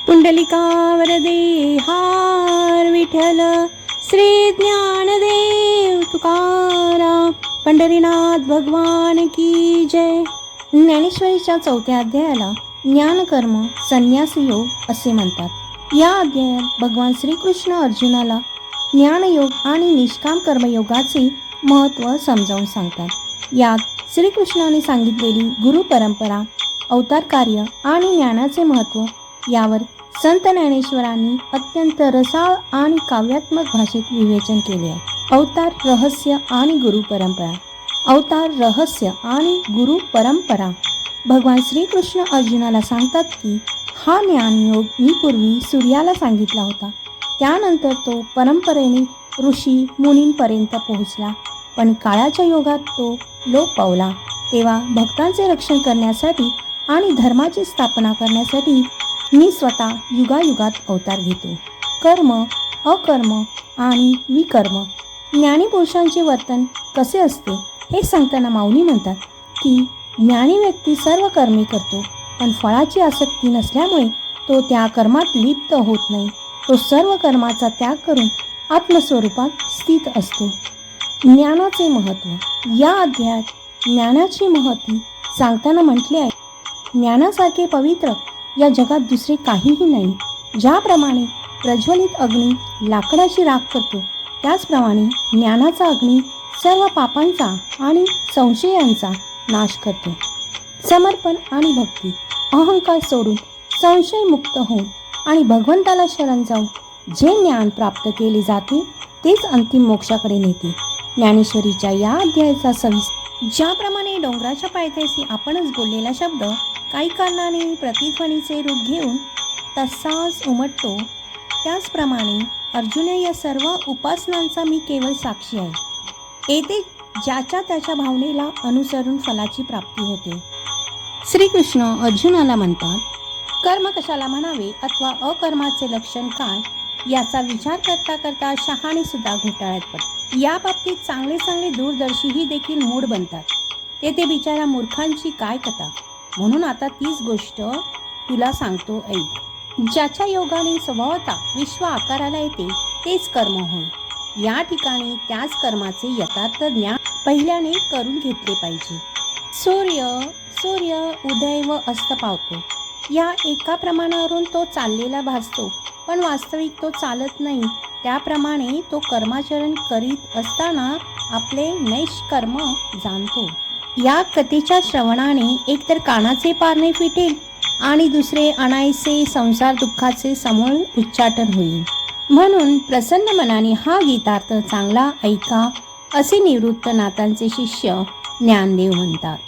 पुंडलिका वरदे हार विठ्ठल श्री ज्ञानदेव तुकाराम पंढरीनाथ भगवान की जय. ज्ञानेश्वरीच्या 4थ्या अध्यायाला ज्ञानकर्म संन्यास योग असे म्हणतात. या अध्यायात भगवान श्रीकृष्ण अर्जुनाला ज्ञानयोग आणि निष्काम कर्मयोगाचे महत्त्व समजावून सांगतात. यात श्रीकृष्णाने सांगितलेली गुरु परंपरा, अवतार कार्य आणि ज्ञानाचे महत्त्व यावर संत ज्ञानेश्वरांनी अत्यंत रसाळ आणि काव्यात्मक भाषेत विवेचन केले आहे. अवतार रहस्य आणि गुरु परंपरा. अवतार रहस्य आणि गुरु परंपरा. भगवान श्रीकृष्ण अर्जुनाला सांगतात की हा ज्ञानयोग मी पूर्वी सूर्याला सांगितला होता. त्यानंतर तो परंपरेने ऋषी मुनींपर्यंत पोहोचला, पण काळाच्या योगात तो लोप पावला. तेव्हा भक्तांचे रक्षण करण्यासाठी आणि धर्माची स्थापना करण्यासाठी मी स्वतः युगायुगात अवतार घेतो. कर्म, अकर्म आणि विकर्म. ज्ञानी पुरुषांचे वर्तन कसे असते हे सांगताना माऊली म्हणतात की ज्ञानी व्यक्ती सर्व कर्मे करतो, पण फळाची आसक्ती नसल्यामुळे तो त्या कर्मात लिप्त होत नाही. तो सर्व कर्माचा त्याग करून आत्मस्वरूपात स्थित असतो. ज्ञानाचे महत्त्व. या अध्यायात ज्ञानाची महती सांगताना म्हटले आहे, ज्ञानासारखे पवित्र या जगात दुसरे काहीही नाही. ज्याप्रमाणे प्रज्वलित अग्नी लाकडाची राख करतो, त्याचप्रमाणे ज्ञानाचा अग्नी सर्व पापांचा आणि संशयांचा नाश करतो. समर्पण आणि भक्ती. अहंकार सोडून संशयमुक्त होऊन आणि भगवंताला शरण जाऊन जे ज्ञान प्राप्त केले जाते तेच अंतिम मोक्षाकडे नेते. ज्ञानेश्वरीच्या या अध्यायाचा सविस्तर. ज्याप्रमाणे डोंगराच्या पायथ्याशी आपणच बोललेला शब्द काही कारणाने प्रतिध्वनीचे रूप घेऊन तसाच उमटतो, त्याचप्रमाणे अर्जुन या सर्व उपासनांचा मी केवळ साक्षी आहे. येथे ज्याच्या त्याच्या भावनेला अनुसरून फलाची प्राप्ती होते. श्रीकृष्ण अर्जुनाला म्हणतात, कर्म कशाला म्हणावे अथवा अकर्माचे लक्षण काय याचा विचार करता करता शहाणे सुद्धा घोटाळ्यात पडतात. या बाबतीत चांगले चांगले दूरदर्शीही देखील मूढ बनतात. तेथे बिचारा मूर्खांची काय कथा. म्हणून आता तीच गोष्ट तुला सांगतो, ऐक. ज्याच्या योगाने स्वभावता विश्व आकाराला येते तेच कर्म होय. या ठिकाणी त्याच कर्माचे यथार्थ ज्ञान पहिल्याने करून घेतले पाहिजे. सूर्य उदय व अस्त पावतो. या एका प्रमाणावरून तो चाललेला भासतो, पण वास्तविक तो चालत नाही. त्याप्रमाणे तो कर्माचरण करीत असताना आपले नैष्कर्म जाणतो. या कथेच्या श्रवणाने एकतर कानाचे पारणे फिटेल आणि दुसरे अनायसे संसार दुःखाचे समूळ उच्चाटन होईल. म्हणून प्रसन्न मनाने हा गीतार्थ चांगला ऐका, असे निवृत्त नाथांचे शिष्य ज्ञानदेव म्हणतात.